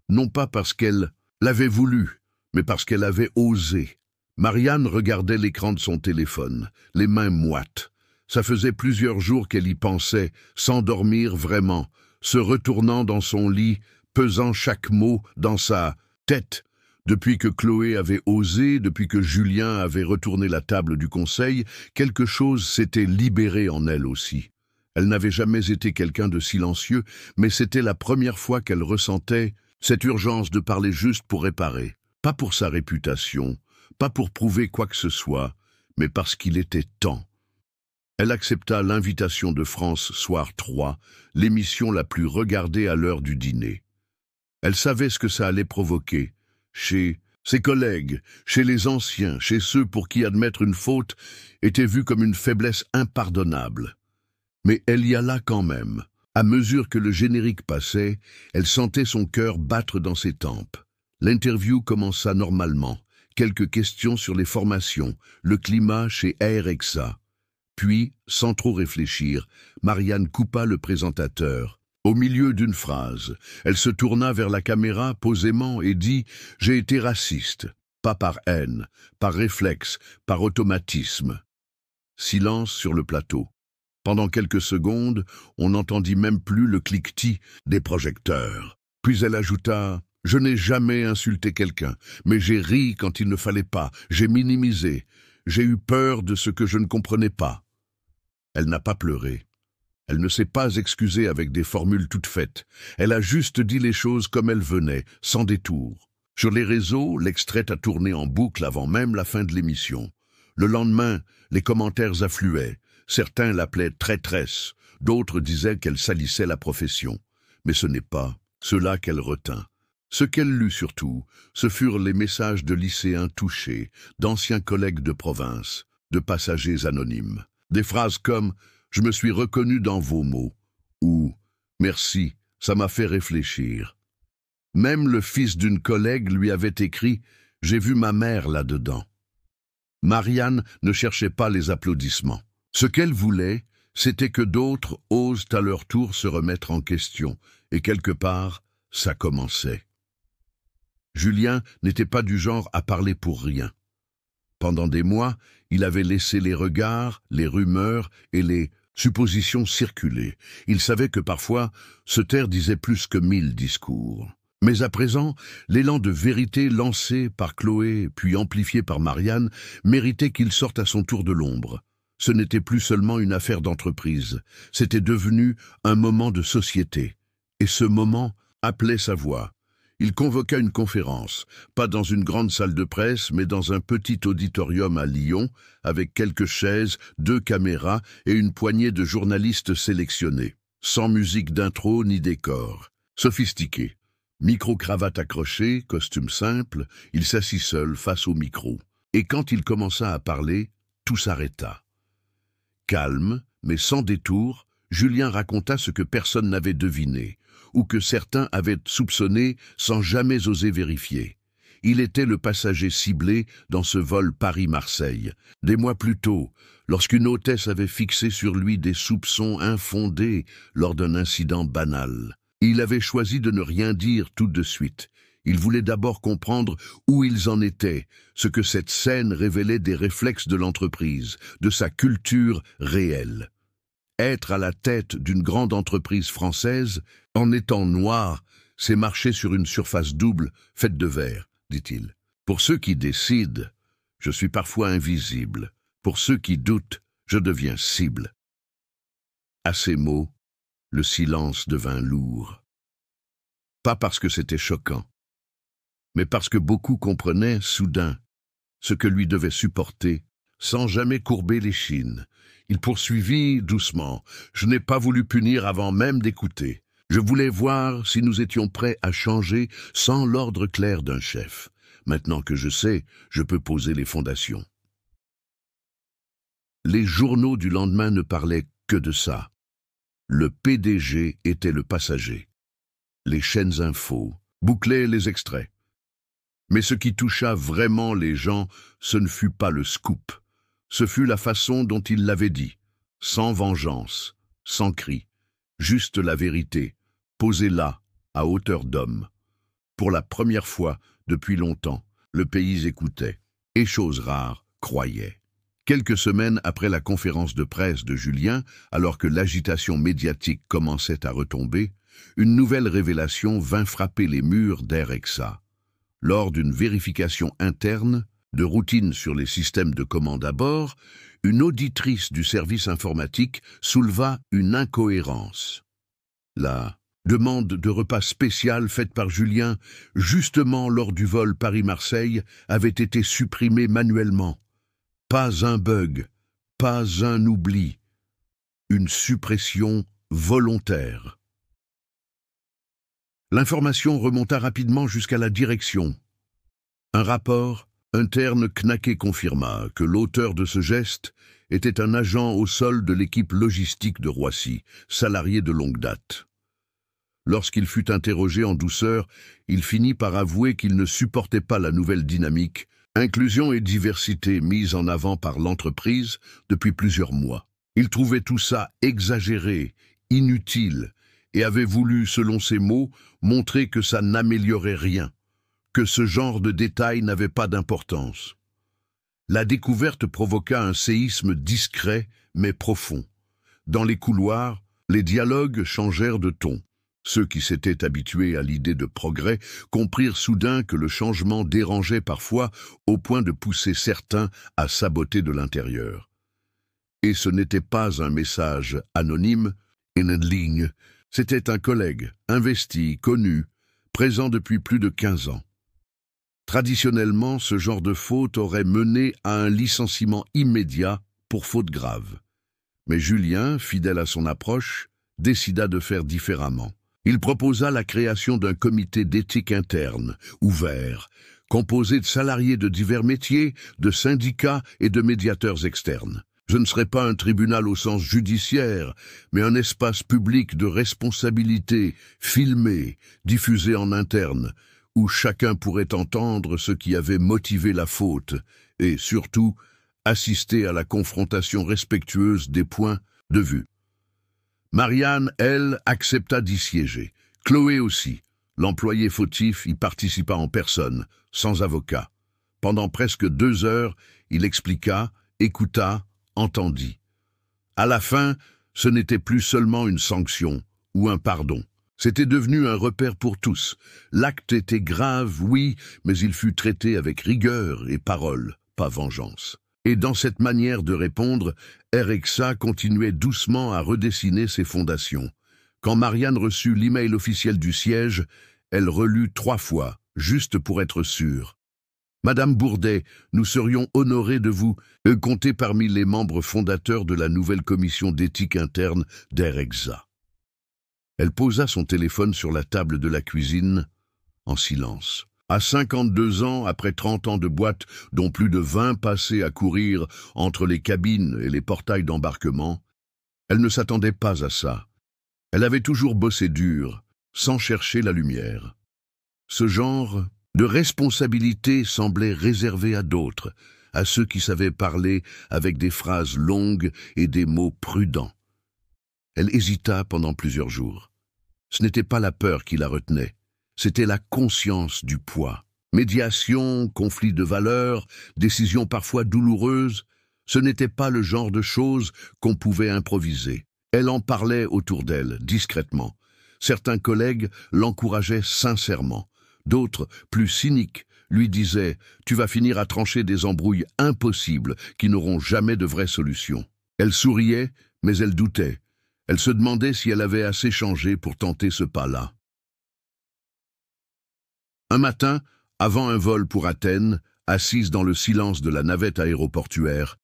Non pas parce qu'elle l'avait voulu, mais parce qu'elle avait osé. Marianne regardait l'écran de son téléphone, les mains moites. Ça faisait plusieurs jours qu'elle y pensait, sans dormir vraiment, se retournant dans son lit, pesant chaque mot dans sa tête. Depuis que Chloé avait osé, depuis que Julien avait retourné la table du conseil, quelque chose s'était libéré en elle aussi. Elle n'avait jamais été quelqu'un de silencieux, mais c'était la première fois qu'elle ressentait cette urgence de parler juste pour réparer. Pas pour sa réputation, pas pour prouver quoi que ce soit, mais parce qu'il était temps. Elle accepta l'invitation de France Soir 3, l'émission la plus regardée à l'heure du dîner. Elle savait ce que ça allait provoquer, chez ses collègues, chez les anciens, chez ceux pour qui admettre une faute était vu comme une faiblesse impardonnable. Mais elle y alla quand même. À mesure que le générique passait, elle sentait son cœur battre dans ses tempes. L'interview commença normalement. Quelques questions sur les formations, le climat chez AREXA. Puis, sans trop réfléchir, Marianne coupa le présentateur. Au milieu d'une phrase, elle se tourna vers la caméra posément et dit « J'ai été raciste, pas par haine, par réflexe, par automatisme. » Silence sur le plateau. Pendant quelques secondes, on n'entendit même plus le cliquetis des projecteurs. Puis elle ajouta « Je n'ai jamais insulté quelqu'un, mais j'ai ri quand il ne fallait pas, j'ai minimisé, j'ai eu peur de ce que je ne comprenais pas. » Elle n'a pas pleuré. Elle ne s'est pas excusée avec des formules toutes faites. Elle a juste dit les choses comme elles venaient, sans détour. Sur les réseaux, l'extrait a tourné en boucle avant même la fin de l'émission. Le lendemain, les commentaires affluaient. Certains l'appelaient traîtresse, d'autres disaient qu'elle salissait la profession. Mais ce n'est pas cela qu'elle retint. Ce qu'elle lut surtout, ce furent les messages de lycéens touchés, d'anciens collègues de province, de passagers anonymes. Des phrases comme « Je me suis reconnu dans vos mots » ou « Merci, ça m'a fait réfléchir ». Même le fils d'une collègue lui avait écrit « J'ai vu ma mère là-dedans ». Marianne ne cherchait pas les applaudissements. Ce qu'elle voulait, c'était que d'autres osent à leur tour se remettre en question, et quelque part, ça commençait. Julien n'était pas du genre à parler pour rien. Pendant des mois, il avait laissé les regards, les rumeurs et les suppositions circuler. Il savait que parfois, se taire disait plus que 1000 discours. Mais à présent, l'élan de vérité lancé par Chloé, puis amplifié par Marianne, méritait qu'il sorte à son tour de l'ombre. Ce n'était plus seulement une affaire d'entreprise, c'était devenu un moment de société. Et ce moment appelait sa voix. Il convoqua une conférence, pas dans une grande salle de presse, mais dans un petit auditorium à Lyon, avec quelques chaises, 2 caméras et une poignée de journalistes sélectionnés, sans musique d'intro ni décor. Sophistiqué. Micro-cravate accrochée, costume simple, il s'assit seul face au micro. Et quand il commença à parler, tout s'arrêta. Calme, mais sans détour, Julien raconta ce que personne n'avait deviné, ou que certains avaient soupçonné sans jamais oser vérifier. Il était le passager ciblé dans ce vol Paris-Marseille. Des mois plus tôt, lorsqu'une hôtesse avait fixé sur lui des soupçons infondés lors d'un incident banal. Il avait choisi de ne rien dire tout de suite. Il voulait d'abord comprendre où ils en étaient, ce que cette scène révélait des réflexes de l'entreprise, de sa culture réelle. Être à la tête d'une grande entreprise française, en étant noir, c'est marcher sur une surface double faite de verre, dit-il. Pour ceux qui décident, je suis parfois invisible. Pour ceux qui doutent, je deviens cible. À ces mots, le silence devint lourd. Pas parce que c'était choquant, mais parce que beaucoup comprenaient, soudain, ce que lui devait supporter, sans jamais courber l'échine. Il poursuivit doucement. « Je n'ai pas voulu punir avant même d'écouter. Je voulais voir si nous étions prêts à changer sans l'ordre clair d'un chef. Maintenant que je sais, je peux poser les fondations. » Les journaux du lendemain ne parlaient que de ça. Le PDG était le passager. Les chaînes infos bouclaient les extraits. Mais ce qui toucha vraiment les gens, ce ne fut pas le scoop. Ce fut la façon dont il l'avait dit, sans vengeance, sans cri, juste la vérité, posée là, à hauteur d'homme. Pour la première fois, depuis longtemps, le pays écoutait, et chose rare, croyait. Quelques semaines après la conférence de presse de Julien, alors que l'agitation médiatique commençait à retomber, une nouvelle révélation vint frapper les murs d'Airexa. Lors d'une vérification interne, de routine sur les systèmes de commande à bord, une auditrice du service informatique souleva une incohérence. La demande de repas spécial faite par Julien, justement lors du vol Paris-Marseille, avait été supprimée manuellement. Pas un bug, pas un oubli, une suppression volontaire. L'information remonta rapidement jusqu'à la direction. Un rapport interne Knaquet confirma que l'auteur de ce geste était un agent au sol de l'équipe logistique de Roissy, salarié de longue date. Lorsqu'il fut interrogé en douceur, il finit par avouer qu'il ne supportait pas la nouvelle dynamique, inclusion et diversité mise en avant par l'entreprise depuis plusieurs mois. Il trouvait tout ça exagéré, inutile, et avait voulu, selon ses mots, montrer que ça n'améliorait rien, que ce genre de détails n'avait pas d'importance. La découverte provoqua un séisme discret mais profond. Dans les couloirs, les dialogues changèrent de ton. Ceux qui s'étaient habitués à l'idée de progrès comprirent soudain que le changement dérangeait parfois au point de pousser certains à saboter de l'intérieur. Et ce n'était pas un message anonyme, une ligne, c'était un collègue, investi, connu, présent depuis plus de 15 ans. Traditionnellement, ce genre de faute aurait mené à un licenciement immédiat pour faute grave. Mais Julien, fidèle à son approche, décida de faire différemment. Il proposa la création d'un comité d'éthique interne, ouvert, composé de salariés de divers métiers, de syndicats et de médiateurs externes. Je ne serai pas un tribunal au sens judiciaire, mais un espace public de responsabilité, filmé, diffusé en interne, où chacun pourrait entendre ce qui avait motivé la faute et, surtout, assister à la confrontation respectueuse des points de vue. Marianne, elle, accepta d'y siéger. Chloé aussi. L'employé fautif y participa en personne, sans avocat. Pendant presque 2 heures, il expliqua, écouta, entendit. À la fin, ce n'était plus seulement une sanction ou un pardon. C'était devenu un repère pour tous. L'acte était grave, oui, mais il fut traité avec rigueur et parole, pas vengeance. Et dans cette manière de répondre, RXA continuait doucement à redessiner ses fondations. Quand Marianne reçut l'email officiel du siège, elle relut 3 fois, juste pour être sûre. « Madame Bourdet, nous serions honorés de vous compter parmi les membres fondateurs de la nouvelle commission d'éthique interne d'RXA. » Elle posa son téléphone sur la table de la cuisine, en silence. À 52 ans, après 30 ans de boîte, dont plus de 20 passés à courir entre les cabines et les portails d'embarquement, elle ne s'attendait pas à ça. Elle avait toujours bossé dur, sans chercher la lumière. Ce genre de responsabilité semblait réservé à d'autres, à ceux qui savaient parler avec des phrases longues et des mots prudents. Elle hésita pendant plusieurs jours. Ce n'était pas la peur qui la retenait, c'était la conscience du poids. Médiation, conflit de valeurs, décisions parfois douloureuses, ce n'était pas le genre de choses qu'on pouvait improviser. Elle en parlait autour d'elle, discrètement. Certains collègues l'encourageaient sincèrement. D'autres, plus cyniques, lui disaient « Tu vas finir à trancher des embrouilles impossibles qui n'auront jamais de vraie solution. » Elle souriait, mais elle doutait. Elle se demandait si elle avait assez changé pour tenter ce pas-là. Un matin, avant un vol pour Athènes, assise dans le silence de la navette aéroportuaire,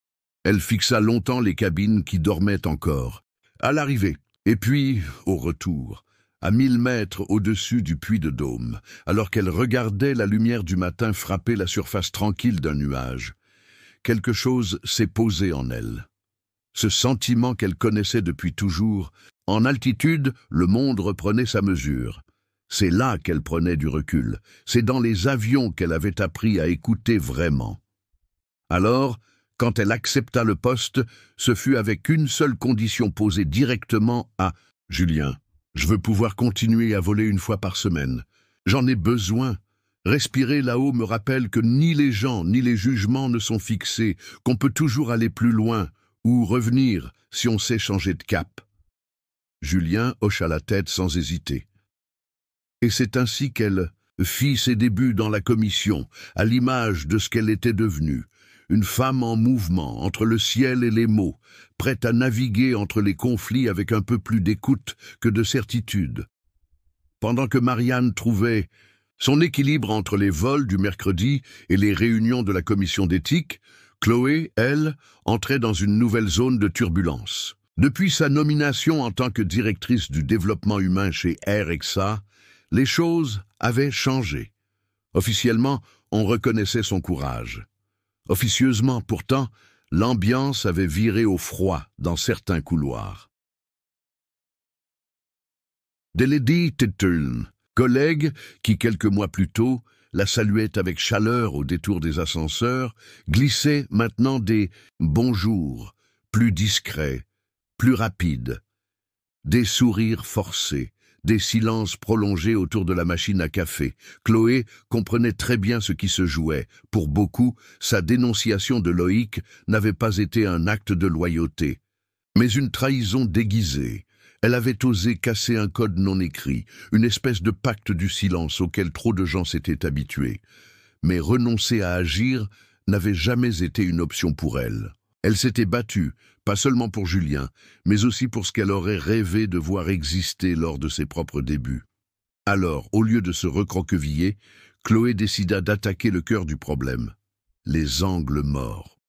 elle fixa longtemps les cabines qui dormaient encore. À l'arrivée, et puis au retour, à 1000 mètres au-dessus du puits de Dôme, alors qu'elle regardait la lumière du matin frapper la surface tranquille d'un nuage. Quelque chose s'est posé en elle. Ce sentiment qu'elle connaissait depuis toujours, en altitude, le monde reprenait sa mesure. C'est là qu'elle prenait du recul, c'est dans les avions qu'elle avait appris à écouter vraiment. Alors, quand elle accepta le poste, ce fut avec une seule condition posée directement à « Julien, je veux pouvoir continuer à voler 1 fois par semaine. J'en ai besoin. Respirer là-haut me rappelle que ni les gens ni les jugements ne sont fixés, qu'on peut toujours aller plus loin ou revenir si on sait changer de cap. » Julien hocha la tête sans hésiter. Et c'est ainsi qu'elle fit ses débuts dans la commission, à l'image de ce qu'elle était devenue. Une femme en mouvement entre le ciel et les mots, prête à naviguer entre les conflits avec un peu plus d'écoute que de certitude. Pendant que Marianne trouvait son équilibre entre les vols du mercredi et les réunions de la commission d'éthique, Chloé, elle, entrait dans une nouvelle zone de turbulence. Depuis sa nomination en tant que directrice du développement humain chez RXA, les choses avaient changé. Officiellement, on reconnaissait son courage. Officieusement, pourtant, l'ambiance avait viré au froid dans certains couloirs. Deledy Titturn, collègue qui, quelques mois plus tôt, la saluait avec chaleur au détour des ascenseurs, glissait maintenant des « bonjours » plus discrets, plus rapides, des sourires forcés, des silences prolongés autour de la machine à café. Chloé comprenait très bien ce qui se jouait. Pour beaucoup, sa dénonciation de Loïc n'avait pas été un acte de loyauté, mais une trahison déguisée. Elle avait osé casser un code non écrit, une espèce de pacte du silence auquel trop de gens s'étaient habitués. Mais renoncer à agir n'avait jamais été une option pour elle. Elle s'était battue, pas seulement pour Julien, mais aussi pour ce qu'elle aurait rêvé de voir exister lors de ses propres débuts. Alors, au lieu de se recroqueviller, Chloé décida d'attaquer le cœur du problème, les angles morts.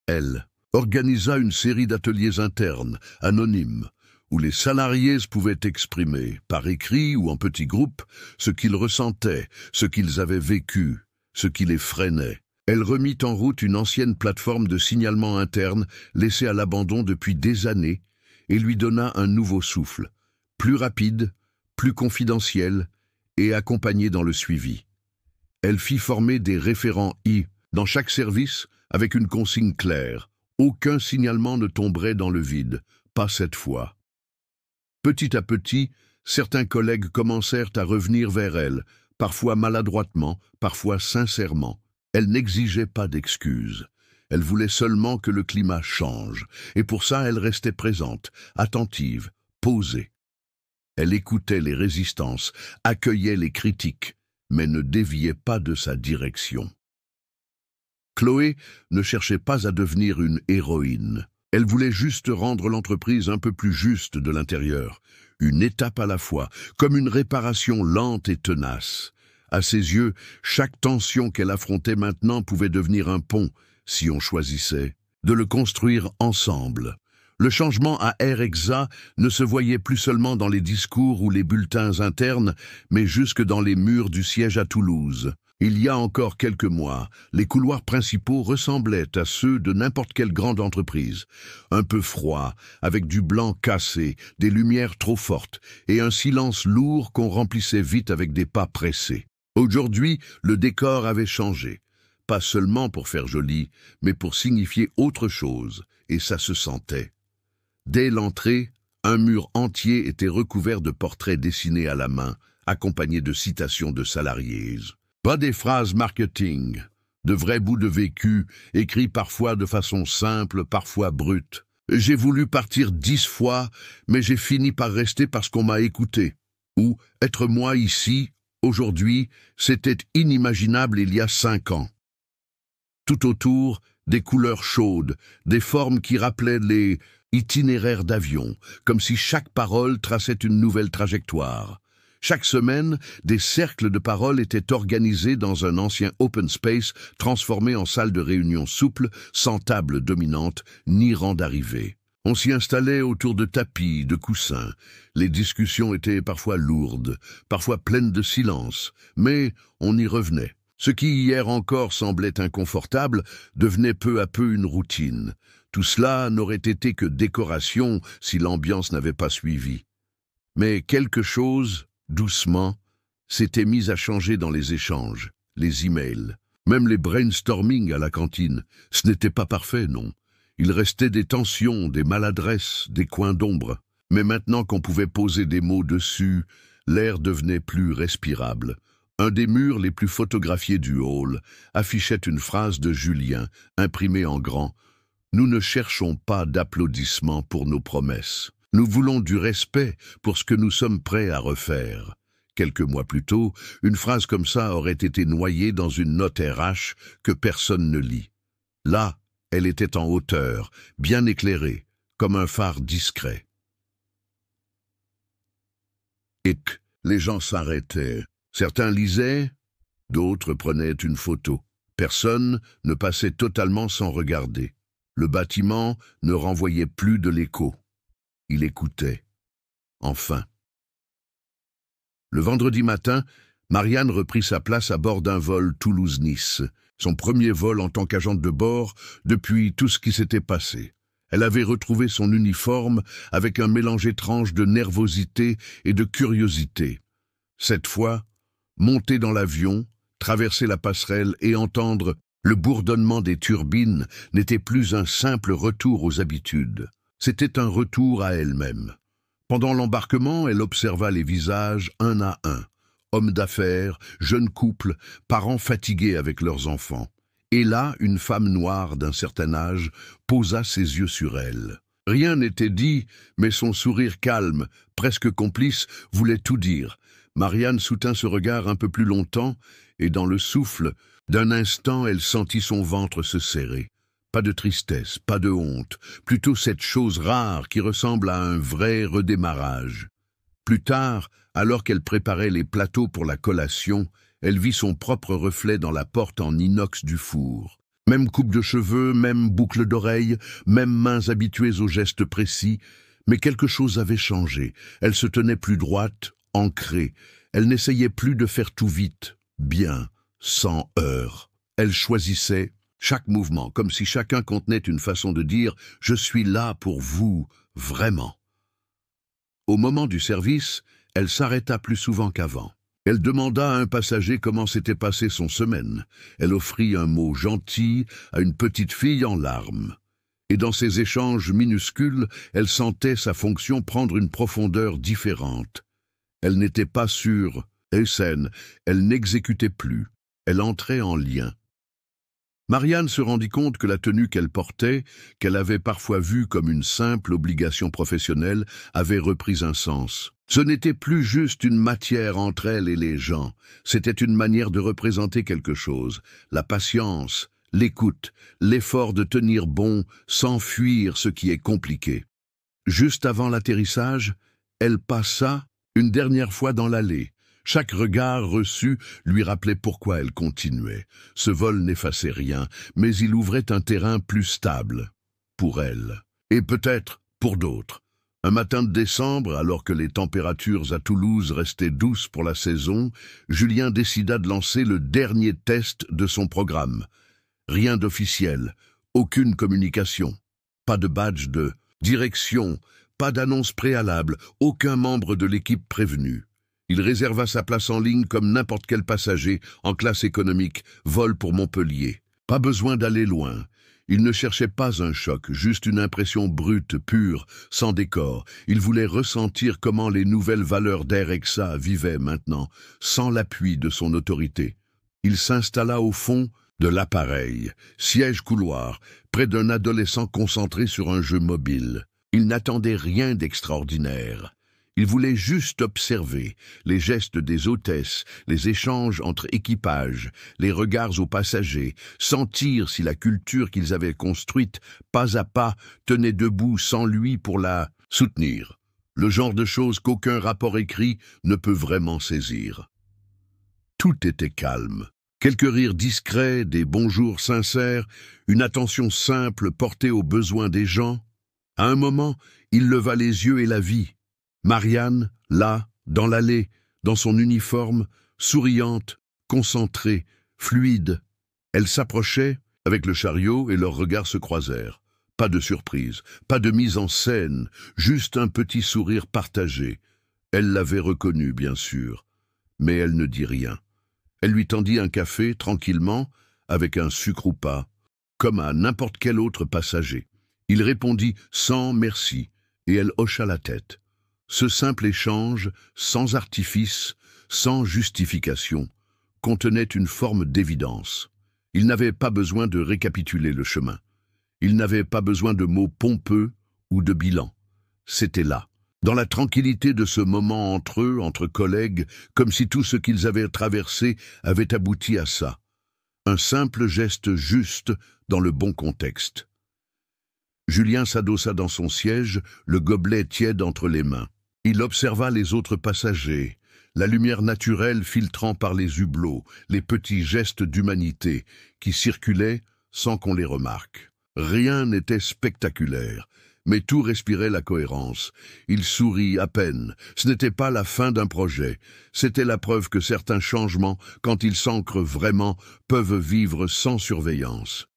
Elle organisa une série d'ateliers internes, anonymes, où les salariés pouvaient exprimer, par écrit ou en petits groupes, ce qu'ils ressentaient, ce qu'ils avaient vécu, ce qui les freinait. Elle remit en route une ancienne plateforme de signalement interne laissée à l'abandon depuis des années et lui donna un nouveau souffle, plus rapide, plus confidentiel et accompagné dans le suivi. Elle fit former des référents I dans chaque service avec une consigne claire. Aucun signalement ne tomberait dans le vide, pas cette fois. Petit à petit, certains collègues commencèrent à revenir vers elle, parfois maladroitement, parfois sincèrement. Elle n'exigeait pas d'excuses. Elle voulait seulement que le climat change, et pour ça elle restait présente, attentive, posée. Elle écoutait les résistances, accueillait les critiques, mais ne déviait pas de sa direction. Chloé ne cherchait pas à devenir une héroïne. Elle voulait juste rendre l'entreprise un peu plus juste de l'intérieur, une étape à la fois, comme une réparation lente et tenace. À ses yeux, chaque tension qu'elle affrontait maintenant pouvait devenir un pont, si on choisissait de le construire ensemble. Le changement à RXA ne se voyait plus seulement dans les discours ou les bulletins internes, mais jusque dans les murs du siège à Toulouse. Il y a encore quelques mois, les couloirs principaux ressemblaient à ceux de n'importe quelle grande entreprise. Un peu froid, avec du blanc cassé, des lumières trop fortes et un silence lourd qu'on remplissait vite avec des pas pressés. Aujourd'hui, le décor avait changé. Pas seulement pour faire joli, mais pour signifier autre chose, et ça se sentait. Dès l'entrée, un mur entier était recouvert de portraits dessinés à la main, accompagnés de citations de salariés. Pas des phrases marketing, de vrais bouts de vécu, écrits parfois de façon simple, parfois brute. J'ai voulu partir 10 fois, mais j'ai fini par rester parce qu'on m'a écouté. Ou être moi ici, aujourd'hui, c'était inimaginable il y a 5 ans. Tout autour, des couleurs chaudes, des formes qui rappelaient les itinéraires d'avion, comme si chaque parole traçait une nouvelle trajectoire. Chaque semaine, des cercles de parole étaient organisés dans un ancien open space transformé en salle de réunion souple, sans table dominante, ni rang d'arrivée. On s'y installait autour de tapis, de coussins. Les discussions étaient parfois lourdes, parfois pleines de silence, mais on y revenait. Ce qui hier encore semblait inconfortable devenait peu à peu une routine. Tout cela n'aurait été que décoration si l'ambiance n'avait pas suivi. Mais quelque chose, doucement, s'était mis à changer dans les échanges, les emails, même les brainstorming à la cantine. Ce n'était pas parfait, non. Il restait des tensions, des maladresses, des coins d'ombre. Mais maintenant qu'on pouvait poser des mots dessus, l'air devenait plus respirable. Un des murs les plus photographiés du hall affichait une phrase de Julien, imprimée en grand. « Nous ne cherchons pas d'applaudissements pour nos promesses. Nous voulons du respect pour ce que nous sommes prêts à refaire. » Quelques mois plus tôt, une phrase comme ça aurait été noyée dans une note RH que personne ne lit. Là, elle était en hauteur, bien éclairée, comme un phare discret. Et les gens s'arrêtaient. Certains lisaient, d'autres prenaient une photo. Personne ne passait totalement sans regarder. Le bâtiment ne renvoyait plus de l'écho. Il écoutait. Enfin. Le vendredi matin, Marianne reprit sa place à bord d'un vol Toulouse-Nice, son premier vol en tant qu'agente de bord depuis tout ce qui s'était passé. Elle avait retrouvé son uniforme avec un mélange étrange de nervosité et de curiosité. Cette fois, monter dans l'avion, traverser la passerelle et entendre le bourdonnement des turbines n'était plus un simple retour aux habitudes. C'était un retour à elle-même. Pendant l'embarquement, elle observa les visages un à un. Hommes d'affaires, jeunes couples, parents fatigués avec leurs enfants. Et là, une femme noire d'un certain âge posa ses yeux sur elle. Rien n'était dit, mais son sourire calme, presque complice, voulait tout dire. Marianne soutint ce regard un peu plus longtemps, et dans le souffle, d'un instant, elle sentit son ventre se serrer. Pas de tristesse, pas de honte, plutôt cette chose rare qui ressemble à un vrai redémarrage. Plus tard, alors qu'elle préparait les plateaux pour la collation, elle vit son propre reflet dans la porte en inox du four. Même coupe de cheveux, même boucle d'oreilles, même mains habituées aux gestes précis, mais quelque chose avait changé. Elle se tenait plus droite, ancrée. Elle n'essayait plus de faire tout vite, bien, sans heurts. Elle choisissait chaque mouvement, comme si chacun contenait une façon de dire « Je suis là pour vous, vraiment ». Au moment du service, elle s'arrêta plus souvent qu'avant. Elle demanda à un passager comment s'était passée son semaine. Elle offrit un mot gentil à une petite fille en larmes. Et dans ces échanges minuscules, elle sentait sa fonction prendre une profondeur différente. Elle n'était pas sûre Et saine, elle n'exécutait plus, elle entrait en lien. Marianne se rendit compte que la tenue qu'elle portait, qu'elle avait parfois vue comme une simple obligation professionnelle, avait repris un sens. Ce n'était plus juste une matière entre elle et les gens, c'était une manière de représenter quelque chose, la patience, l'écoute, l'effort de tenir bon sans fuir ce qui est compliqué. Juste avant l'atterrissage, elle passa une dernière fois dans l'allée. Chaque regard reçu lui rappelait pourquoi elle continuait. Ce vol n'effaçait rien, mais il ouvrait un terrain plus stable. Pour elle. Et peut-être pour d'autres. Un matin de décembre, alors que les températures à Toulouse restaient douces pour la saison, Julien décida de lancer le dernier test de son programme. Rien d'officiel, aucune communication, pas de badge de direction, pas d'annonce préalable, aucun membre de l'équipe prévenu. Il réserva sa place en ligne comme n'importe quel passager en classe économique, vol pour Montpellier. Pas besoin d'aller loin. Il ne cherchait pas un choc, juste une impression brute, pure, sans décor. Il voulait ressentir comment les nouvelles valeurs d'Air-Exa vivaient maintenant, sans l'appui de son autorité. Il s'installa au fond de l'appareil, siège couloir, près d'un adolescent concentré sur un jeu mobile. Il n'attendait rien d'extraordinaire. Il voulait juste observer les gestes des hôtesses, les échanges entre équipages, les regards aux passagers, sentir si la culture qu'ils avaient construite, pas à pas, tenait debout sans lui pour la soutenir. Le genre de choses qu'aucun rapport écrit ne peut vraiment saisir. Tout était calme. Quelques rires discrets, des bonjours sincères, une attention simple portée aux besoins des gens. À un moment, il leva les yeux et la vit. Marianne, là, dans l'allée, dans son uniforme, souriante, concentrée, fluide. Elle s'approchait avec le chariot et leurs regards se croisèrent. Pas de surprise, pas de mise en scène, juste un petit sourire partagé. Elle l'avait reconnu, bien sûr, mais elle ne dit rien. Elle lui tendit un café, tranquillement, avec un sucre ou pas, comme à n'importe quel autre passager. Il répondit sans merci, et elle hocha la tête. Ce simple échange, sans artifice, sans justification, contenait une forme d'évidence. Il n'avait pas besoin de récapituler le chemin. Il n'avait pas besoin de mots pompeux ou de bilan. C'était là, dans la tranquillité de ce moment entre eux, entre collègues, comme si tout ce qu'ils avaient traversé avait abouti à ça. Un simple geste juste dans le bon contexte. Julien s'adossa dans son siège, le gobelet tiède entre les mains. Il observa les autres passagers, la lumière naturelle filtrant par les hublots, les petits gestes d'humanité qui circulaient sans qu'on les remarque. Rien n'était spectaculaire, mais tout respirait la cohérence. Il sourit à peine. Ce n'était pas la fin d'un projet, c'était la preuve que certains changements, quand ils s'ancrent vraiment, peuvent vivre sans surveillance.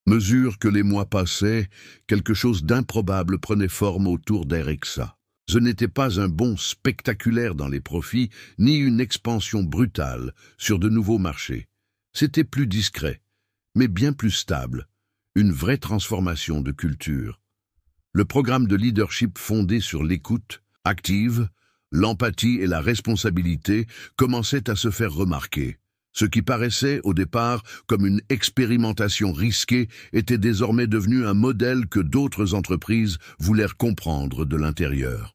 Mesure que les mois passaient, quelque chose d'improbable prenait forme autour d'Air-Exa. Ce n'était pas un bond spectaculaire dans les profits, ni une expansion brutale sur de nouveaux marchés. C'était plus discret, mais bien plus stable, une vraie transformation de culture. Le programme de leadership fondé sur l'écoute, active, l'empathie et la responsabilité commençait à se faire remarquer. Ce qui paraissait, au départ, comme une expérimentation risquée, était désormais devenu un modèle que d'autres entreprises voulèrent comprendre de l'intérieur.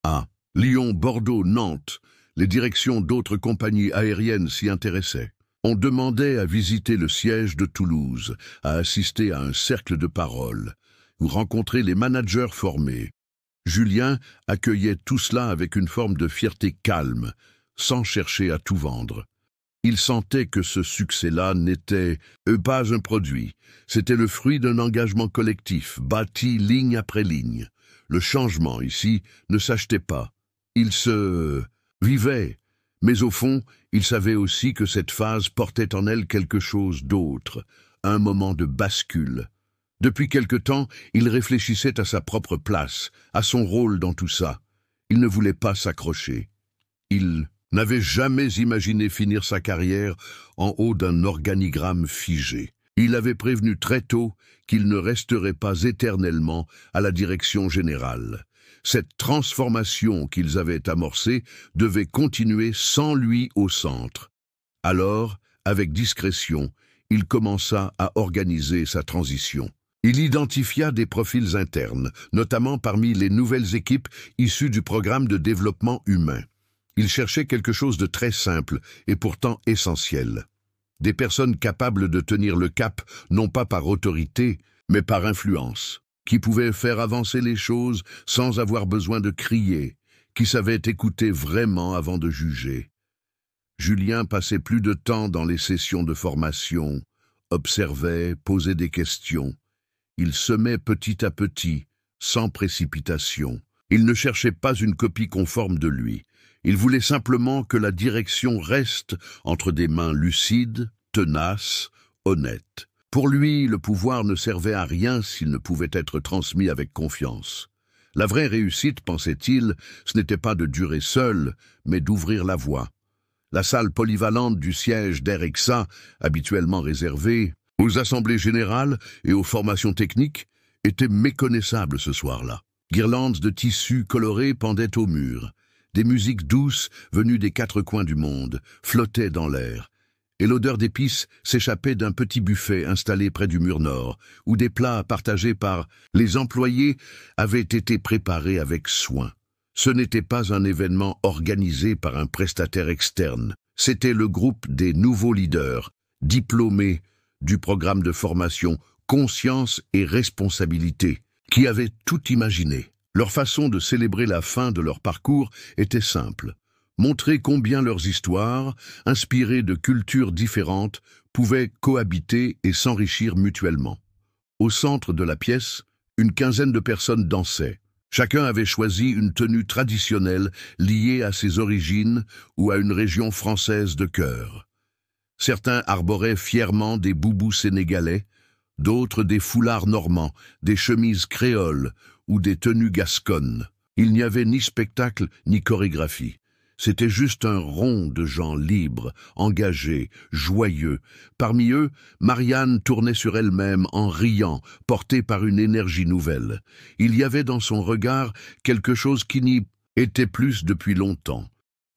À Lyon, Bordeaux, Nantes, les directions d'autres compagnies aériennes s'y intéressaient. On demandait à visiter le siège de Toulouse, à assister à un cercle de parole, ou rencontrer les managers formés. Julien accueillait tout cela avec une forme de fierté calme, sans chercher à tout vendre. Il sentait que ce succès-là n'était pas un produit, c'était le fruit d'un engagement collectif, bâti ligne après ligne. Le changement, ici, ne s'achetait pas. Il se vivait, mais au fond, il savait aussi que cette phase portait en elle quelque chose d'autre, un moment de bascule. Depuis quelque temps, il réfléchissait à sa propre place, à son rôle dans tout ça. Il ne voulait pas s'accrocher. Il n'avait jamais imaginé finir sa carrière en haut d'un organigramme figé. Il avait prévenu très tôt qu'il ne resterait pas éternellement à la direction générale. Cette transformation qu'ils avaient amorcée devait continuer sans lui au centre. Alors, avec discrétion, il commença à organiser sa transition. Il identifia des profils internes, notamment parmi les nouvelles équipes issues du programme de développement humain. Il cherchait quelque chose de très simple et pourtant essentiel. Des personnes capables de tenir le cap, non pas par autorité, mais par influence, qui pouvaient faire avancer les choses sans avoir besoin de crier, qui savaient écouter vraiment avant de juger. Julien passait plus de temps dans les sessions de formation, observait, posait des questions. Il semait petit à petit, sans précipitation. Il ne cherchait pas une copie conforme de lui. Il voulait simplement que la direction reste entre des mains lucides, tenaces, honnêtes. Pour lui, le pouvoir ne servait à rien s'il ne pouvait être transmis avec confiance. La vraie réussite, pensait-il, ce n'était pas de durer seul, mais d'ouvrir la voie. La salle polyvalente du siège d'Erexa, habituellement réservée aux assemblées générales et aux formations techniques, était méconnaissable ce soir-là. Guirlandes de tissus colorés pendaient aux murs. Des musiques douces, venues des quatre coins du monde, flottaient dans l'air. Et l'odeur d'épices s'échappait d'un petit buffet installé près du mur nord, où des plats partagés par les employés avaient été préparés avec soin. Ce n'était pas un événement organisé par un prestataire externe. C'était le groupe des nouveaux leaders, diplômés du programme de formation Conscience et Responsabilité, qui avaient tout imaginé. Leur façon de célébrer la fin de leur parcours était simple. Montrer combien leurs histoires, inspirées de cultures différentes, pouvaient cohabiter et s'enrichir mutuellement. Au centre de la pièce, une quinzaine de personnes dansaient. Chacun avait choisi une tenue traditionnelle liée à ses origines ou à une région française de cœur. Certains arboraient fièrement des boubous sénégalais, d'autres des foulards normands, des chemises créoles ou des tenues gasconnes. Il n'y avait ni spectacle ni chorégraphie. C'était juste un rond de gens libres, engagés, joyeux. Parmi eux, Marianne tournait sur elle-même en riant, portée par une énergie nouvelle. Il y avait dans son regard quelque chose qui n'y était plus depuis longtemps.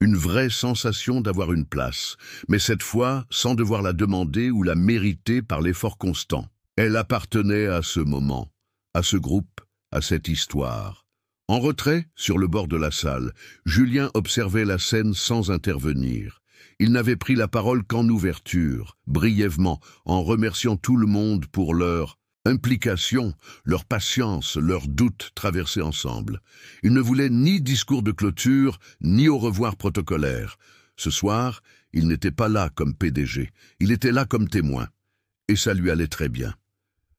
Une vraie sensation d'avoir une place, mais cette fois sans devoir la demander ou la mériter par l'effort constant. Elle appartenait à ce moment, à ce groupe, à cette histoire. En retrait, sur le bord de la salle, Julien observait la scène sans intervenir. Il n'avait pris la parole qu'en ouverture, brièvement, en remerciant tout le monde pour leur implication, leur patience, leurs doutes traversés ensemble. Il ne voulait ni discours de clôture, ni au revoir protocolaire. Ce soir, il n'était pas là comme PDG, il était là comme témoin. Et ça lui allait très bien.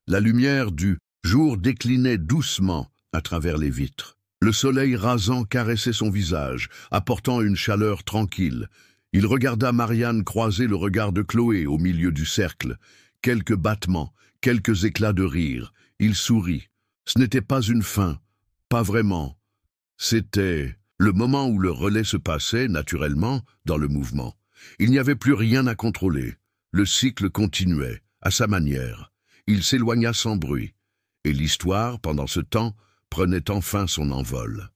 La lumière du jour déclinait doucement à travers les vitres. Le soleil rasant caressait son visage, apportant une chaleur tranquille. Il regarda Marianne croiser le regard de Chloé au milieu du cercle. Quelques battements, quelques éclats de rire. Il sourit. Ce n'était pas une fin, pas vraiment. C'était le moment où le relais se passait, naturellement, dans le mouvement. Il n'y avait plus rien à contrôler. Le cycle continuait, à sa manière. Il s'éloigna sans bruit. Et l'histoire, pendant ce temps, prenait enfin son envol.